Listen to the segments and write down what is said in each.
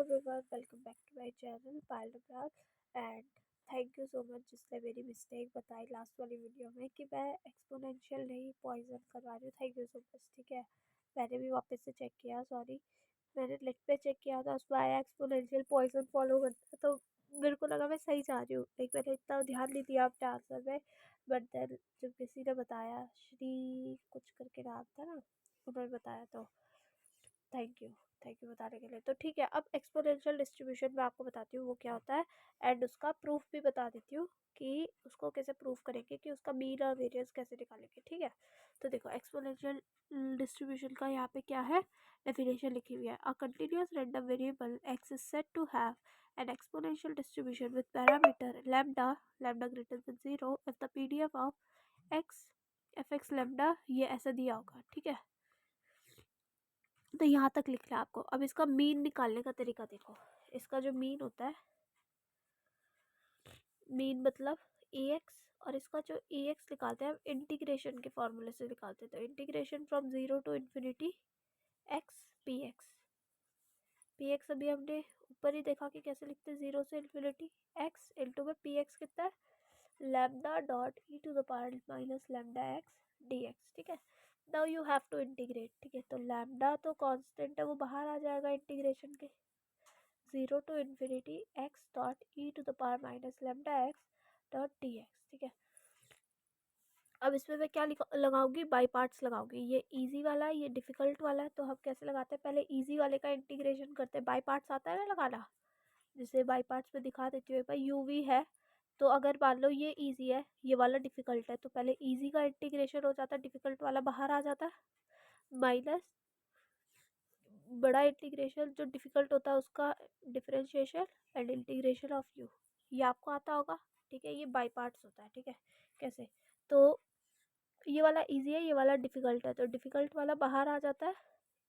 everyone, welcome back to my channel Payal and thank you so much जिसने मेरी mistake बताई last वाली video में कि मैं एक्सपोनेंशियल नहीं पॉइजन करवा रही हूँ। Thank you so much. ठीक है, मैंने भी वापस से चेक किया, सॉरी मैंने नेट पे चेक किया था, उसमें आया एक्सपोनेंशियल पॉइजन फॉलो करता, तो मेरे को लगा मैं सही जा रही हूँ, लेकिन मैंने इतना ध्यान नहीं दिया अपने आंसर में। बट देन जब किसी ने बताया, श्री कुछ करके नाम था ना, उन्होंने बताया, तो थैंक यू बताने के लिए। तो ठीक है, अब एक्सपोनेंशियल डिस्ट्रीब्यूशन में आपको बताती हूँ वो क्या होता है, एंड उसका प्रूफ भी बता देती हूँ कि उसको कैसे प्रूफ करेंगे, कि उसका मीन और वेरिएंस कैसे निकालेंगे। ठीक है, तो देखो एक्सपोनेंशियल डिस्ट्रीब्यूशन का यहाँ पे क्या है, डेफिनेशन लिखी हुई है। A continuous random variable X is said to have an exponential distribution with parameter lambda greater than 0 if the PDF of X f X lambda ये ऐसा दिया होगा। ठीक है, तो यहाँ तक लिख लिया आपको। अब इसका मीन निकालने का तरीका देखो। इसका जो मीन होता है, मीन मतलब एक्स, और इसका जो एक्स निकालते हैं हम इंटीग्रेशन के फॉर्मूले से निकालते हैं। तो integration from 0 to infinity x p x अभी हमने ऊपर ही देखा कि कैसे लिखते हैं, 0 से इन्फिनिटी एक्स इंटू में पी एक्स कितना है, lambda dot e to the power minus lambda x d x. ठीक है, now you have to integrate. ठीक है, तो लैम्डा तो कांस्टेंट है, वो बाहर आ जाएगा इंटीग्रेशन के, 0 to infinity x dot e to the power minus lambda x dot d x. ठीक है, अब इसमें मैं क्या लगाऊंगी, बाई पार्ट्स लगाऊंगी। ये इजी वाला है, ये डिफिकल्ट वाला है, तो हम कैसे लगाते हैं, पहले इजी वाले का इंटीग्रेशन करते हैं। बाई पार्ट्स आता है ना लगाना, जिसे बाई पार्ट्स में दिखा देती हूँ। भाई यू वी है, तो अगर मान लो ये इजी है, ये वाला डिफिकल्ट है, तो पहले इजी का इंटीग्रेशन हो जाता है, डिफिकल्ट वाला बाहर आ जाता है, माइनस बड़ा इंटीग्रेशन जो डिफिकल्ट होता है उसका differentiation and integration of you, ये आपको आता होगा। ठीक है, ये बाई पार्ट्स होता है। ठीक है, कैसे, तो ये वाला इजी है, ये वाला डिफिकल्ट है, तो डिफिकल्ट वाला बाहर आ जाता है,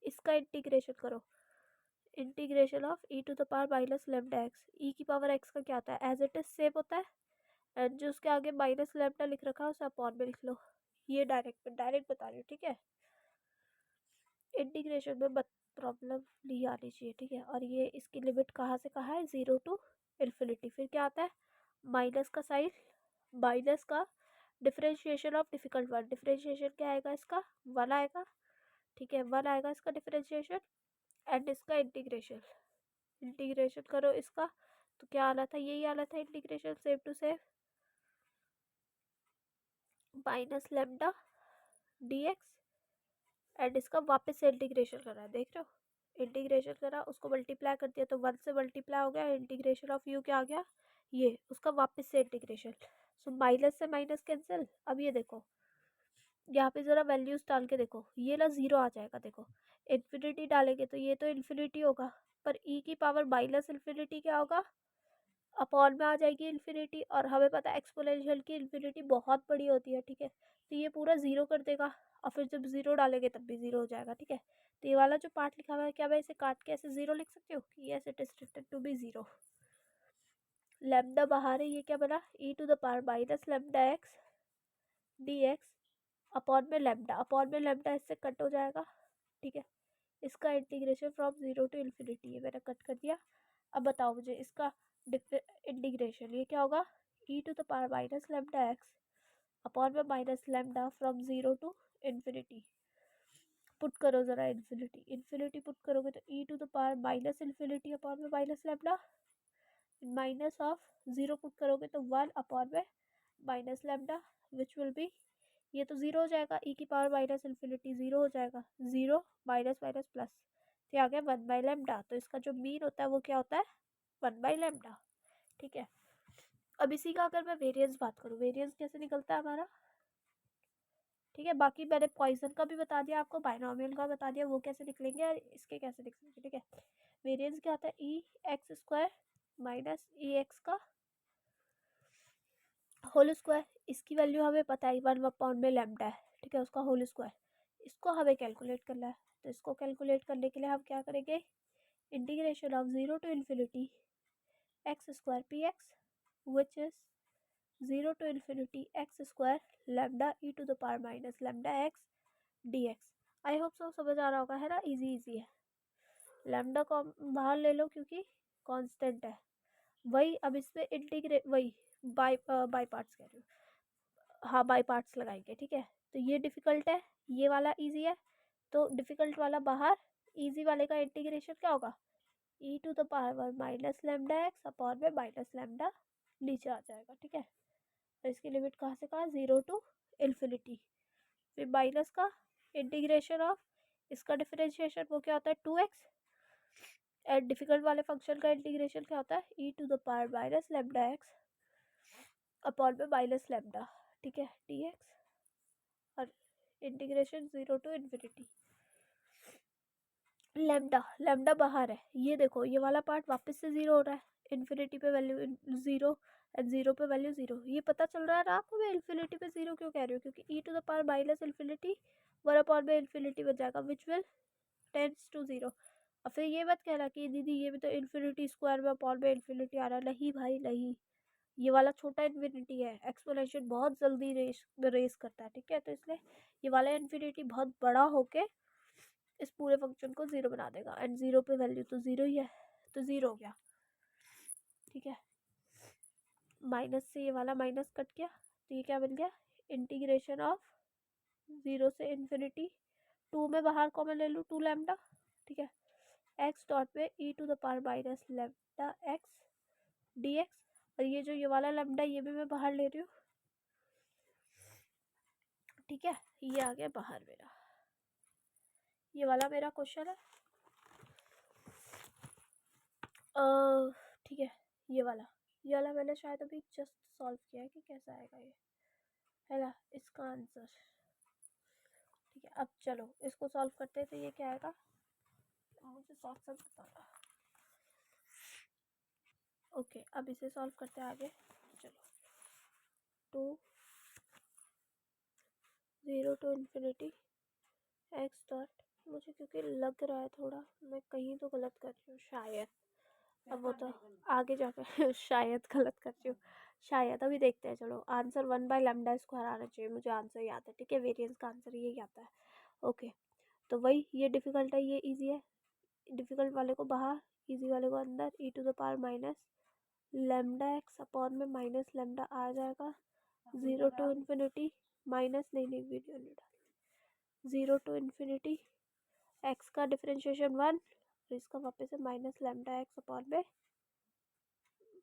इसका इंटीग्रेशन करो, integration of e to the power minus lambda x. E की पावर एक्स का क्या होता है, एज इट इज सेम होता है, एंड जो उसके आगे माइनस लेम्डा लिख रखा है उसे अपॉन में लिख लो। ये डायरेक्ट बता रही हूँ। ठीक है, इंटीग्रेशन में प्रॉब्लम नहीं आनी चाहिए। ठीक है, और ये इसकी लिमिट कहाँ से कहाँ है, 0 टू इन्फिनिटी। फिर क्या आता है, माइनस का साइन, माइनस का differentiation of difficult one, differentiation क्या आएगा इसका, 1 आएगा। ठीक है, 1 आएगा इसका डिफरेंशिएशन, एंड इसका इंटीग्रेशन करो इसका, तो क्या आना था, यही आना था integration, same to same minus lambda d x, and इसका वापस से इंटीग्रेशन करा, देख रहे हो, इंटीग्रेशन करा, उसको मल्टीप्लाई कर दिया तो 1 से मल्टीप्लाई हो गया, इंटीग्रेशन ऑफ यू क्या आ गया, ये उसका वापस से इंटीग्रेशन। सो माइनस से माइनस कैंसिल। अब ये देखो, यहाँ पे ज़रा वैल्यूज डाल के देखो, ये ना 0 आ जाएगा। देखो इन्फिनिटी डालेंगे तो ये तो इन्फिनिटी होगा, पर ई की पावर माइनस इन्फिनिटी क्या होगा, अपॉन में आ जाएगी इन्फिनिटी, और हमें पता है एक्सपोनेंशियल की इन्फिनिटी बहुत बड़ी होती है। ठीक है, तो ये पूरा 0 कर देगा, और फिर जब 0 डालेंगे तब भी 0 हो जाएगा। ठीक है, तो ये वाला जो पार्ट लिखा हुआ है, क्या मैं इसे काट के ऐसे 0 लिख सकती हूँ, yes it is written to be 0। Lambda बाहर है, ये क्या बना, e to the power minus lambda x d x upon में लैम्डा इससे कट हो जाएगा। ठीक है, इसका इंटीग्रेशन फ्रॉम 0 टू इन्फिनिटी, ये मैंने कट कर दिया। अब बताओ मुझे इसका इंटीग्रेशन, ये क्या होगा, e to the power minus lambda x upon में minus lambda from 0 to infinity. Put करो ज़रा, इन्फिनिटी पुट करोगे तो e to the power minus infinity upon में minus lambda, minus of 0 put करोगे तो 1 अपॉन में minus lambda, which will be, ये तो 0 हो जाएगा, ई की पावर माइनस इन्फिनिटी 0 हो जाएगा, 0 माइनस माइनस प्लस, तो आ गया 1 बाई लैम्डा। तो इसका जो मीन होता है वो क्या होता है, 1 बाई लैम्डा। ठीक है, अब इसी का अगर मैं वेरिएंस बात करूँ, वेरिएंस कैसे निकलता है हमारा। ठीक है, बाकी मैंने पॉइजन का भी बता दिया आपको, बाइनोमियल का बता दिया, वो कैसे निकलेंगे और इसके कैसे निकलेंगे। ठीक है, वेरिएंस क्या होता है, ई एक्स स्क्वायर माइनस ई एक्स का होल स्क्वायर, इसकी वैल्यू हमें पता है 1 अपॉन में लैम्डा है। ठीक है, उसका होल स्क्वायर, इसको हमें कैलकुलेट करना है, तो इसको कैलकुलेट करने के लिए हम क्या करेंगे, integration of 0 to infinity x square p x which is 0 to infinity x square lambda e to the power minus lambda x d x. I hope so समझ आ रहा होगा, है ना, इजी है। लैम्डा को बाहर ले लो क्योंकि कांस्टेंट है। वही अब इसमें इंटीग्रेट वही बाय पार्ट्स कह रही हूँ, हाँ बाय पार्ट्स लगाएंगे। ठीक है, तो ये डिफिकल्ट है, ये वाला इजी है, तो डिफिकल्ट वाला बाहर, इजी वाले का इंटीग्रेशन क्या होगा, e to the power minus lambda x upon में माइनस लेमडा नीचे आ जाएगा। ठीक है, और इसकी लिमिट कहाँ से कहाँ, 0 टू इन्फिनिटी। फिर माइनस का इंटीग्रेशन ऑफ इसका डिफरेंशिएशन वो क्या होता है 2x, एंड डिफिकल्ट वाले फंक्शन का इंटीग्रेशन क्या होता है e to the power minus lambda x upon में माइनस लेमडा। ठीक है, dx और इंटीग्रेशन 0 टू इन्फिनिटी। लेमडा बाहर है, ये देखो ये वाला पार्ट वापस से 0 हो रहा है, इन्फिनिटी पे वैल्यू 0 एंड 0 पे वैल्यू 0। ये पता चल रहा है ना आपको, मैं इन्फिनिटी पे 0 क्यों कह रही हूँ, क्योंकि e to the power minus infinity 1 upon में इन्फिनिटी बन जाएगा विच विल टेंड्स टू 0। और फिर ये मत कहना कि दीदी ये भी तो इन्फिनिटी स्क्वायर में अपॉन में इन्फिनिटी आ रहा है, नहीं भाई नहीं, ये वाला छोटा इन्फिनिटी है, एक्सपोनेंशियल बहुत जल्दी रेस करता है। ठीक है, तो इसलिए ये वाला इन्फिनिटी बहुत बड़ा होके इस पूरे फंक्शन को 0 बना देगा, एंड 0 पे वैल्यू तो 0 ही है, तो 0 हो गया। ठीक है, माइनस से ये वाला माइनस कट गया, तो ये क्या बन गया, इंटीग्रेशन ऑफ 0 से इन्फिनिटी, 2 में बाहर कॉमन ले लूँ 2 लैम्डा। ठीक है, एक्स डॉट में e to the power minus lambda x d x, और ये जो ये वाला लैम्डा ये भी मैं बाहर ले रही हूँ। ठीक है, ये आ गया बाहर मेरा, ये वाला मेरा क्वेश्चन है। ठीक है, ये वाला मैंने शायद अभी जस्ट सॉल्व किया है कि कैसा आएगा ये, है ना इसका आंसर। ठीक है, अब चलो इसको सॉल्व करते हैं, तो ये क्या आएगा, मुझे साथ साथ बताना। ओके, अब इसे सॉल्व करते हैं आगे। चलो, 0 टू इन्फिनिटी एक्स डॉट, मुझे क्योंकि लग रहा है थोड़ा मैं कहीं तो गलत कर रही हूँ शायद, अब वो तो आगे जाकर शायद गलत कर रही हूँ, शायद अभी देखते हैं। चलो, आंसर 1 बाय लैम्डा स्क्वायर आना चाहिए, मुझे आंसर याद है। ठीक है, वेरिएंस का आंसर यही आता है। ओके, तो वही ये डिफ़िकल्ट है, ये इजी है, डिफ़िकल्ट वाले को बाहर, इजी वाले को अंदर, e to the power minus lambda x upon में माइनस लेमडा आ जाएगा, 0 टू इन्फिनिटी माइनस, नहीं वीडियो नहीं डाल, 0 टू इन्फिनिटी एक्स का डिफरेंशिएशन 1, और इसका वापस से माइनस लेमडा एक्स अपॉन में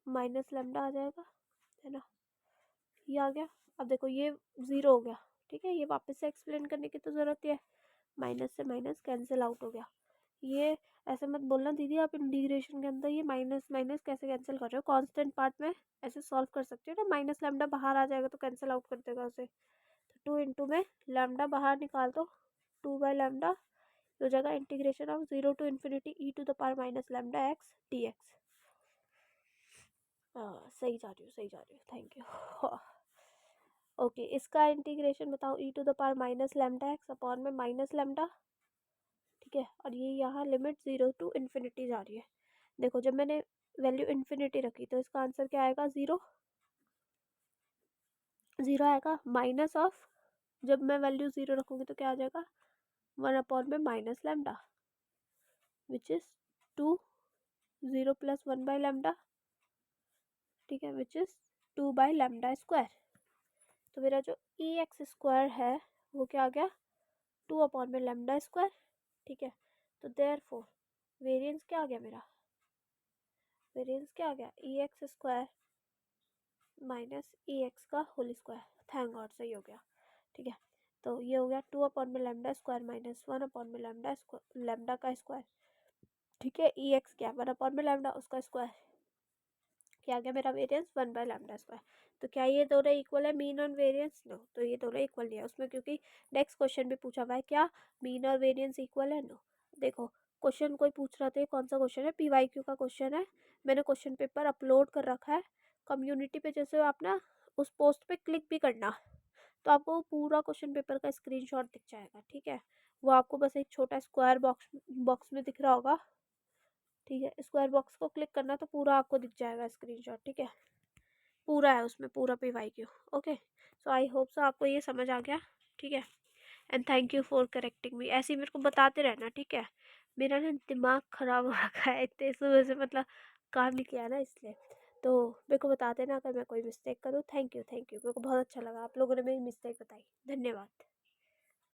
माइनस लेमडा आ जाएगा, है ना, ये आ गया। अब देखो ये 0 हो गया। ठीक है, ये वापस से एक्सप्लेन करने की तो ज़रूरत ही है, माइनस से माइनस कैंसिल आउट हो गया। ये ऐसे मत बोलना दीदी आप इंटीग्रेशन के अंदर ये माइनस माइनस कैसे कैंसिल कर रहे हो, कांस्टेंट पार्ट में ऐसे सॉल्व कर सकते हो ना, माइनस लैम्डा बाहर आ जाएगा तो कैंसिल आउट कर देगा उसे, तो 2 इंटू में लैम्डा बाहर निकाल दो, 2 बाई लैम्डा हो जाएगा integration of 0 to infinity e to the power minus lambda x d x. सही जा रही हूँ, थैंक यू। ओके, इसका इंटीग्रेशन बताओ e to the power minus lambda x upon में माइनस लैम्डा। ठीक है, और ये यहाँ लिमिट 0 टू इन्फिनिटी जा रही है। देखो जब मैंने वैल्यू इन्फिनिटी रखी तो इसका आंसर क्या आएगा, 0 0 आएगा, माइनस ऑफ जब मैं वैल्यू 0 रखूँगी तो क्या आ जाएगा 1 अपॉन में minus lambda which is 2, 0 plus 1 by lambda. ठीक है, which is 2 by lambda square. तो मेरा जो ई एक्स स्क्वायर है वो क्या आ गया 2 अपॉन में लैम्डा स्क्वायर। ठीक है, तो देयरफॉर वेरिएंस क्या आ गया मेरा, वेरिएंस क्या आ गया ई एक्स स्क्वायर माइनस ई एक्स का होल स्क्वायर, थैंक गॉड सही हो गया। ठीक है, तो ये हो गया 2 अपॉन में लैम्डा स्क्वायर माइनस 1 अपॉन में लैम्डा स्क्वायर, लैम्डा का स्क्वायर। ठीक है, ई एक्स क्या 1 अपॉन में लैम्डा उसका स्क्वायर, क्या आ गया मेरा वेरिएंस 1 बाय लैम्डा स्क्वायर। तो क्या ये दोनों इक्वल है मीन और वेरिएंस, नो, तो ये दोनों इक्वल नहीं है उसमें, क्योंकि नेक्स्ट क्वेश्चन भी पूछा हुआ है क्या मीन और वेरिएंस इक्वल है, नो। देखो क्वेश्चन कोई पूछ रहा था, कौन सा क्वेश्चन है, PYQ का क्वेश्चन है, मैंने क्वेश्चन पेपर अपलोड कर रखा है कम्युनिटी पे, जैसे आप ना उस पोस्ट पे क्लिक भी करना तो आपको पूरा क्वेश्चन पेपर का स्क्रीनशॉट दिख जाएगा। ठीक है, वो आपको बस एक छोटा स्क्वायर बॉक्स में दिख रहा होगा। ठीक है, स्क्वायर बॉक्स को क्लिक करना तो पूरा आपको दिख जाएगा स्क्रीनशॉट। ठीक है, पूरा है उसमें, पूरा PYQ। ओके, सो आई होप सो आपको ये समझ आ गया। ठीक है, and thank you for correcting me, ऐसे ही मेरे को बताते रहना। ठीक है, मेरा ना दिमाग ख़राब हो रखा है इतने सुबह से, मतलब काम नहीं किया ना इसलिए। तो मेरे को बता देना अगर मैं कोई मिस्टेक करूँ। थैंक यू, मेरे को बहुत अच्छा लगा, आप लोगों ने मेरी मिस्टेक बताई। धन्यवाद।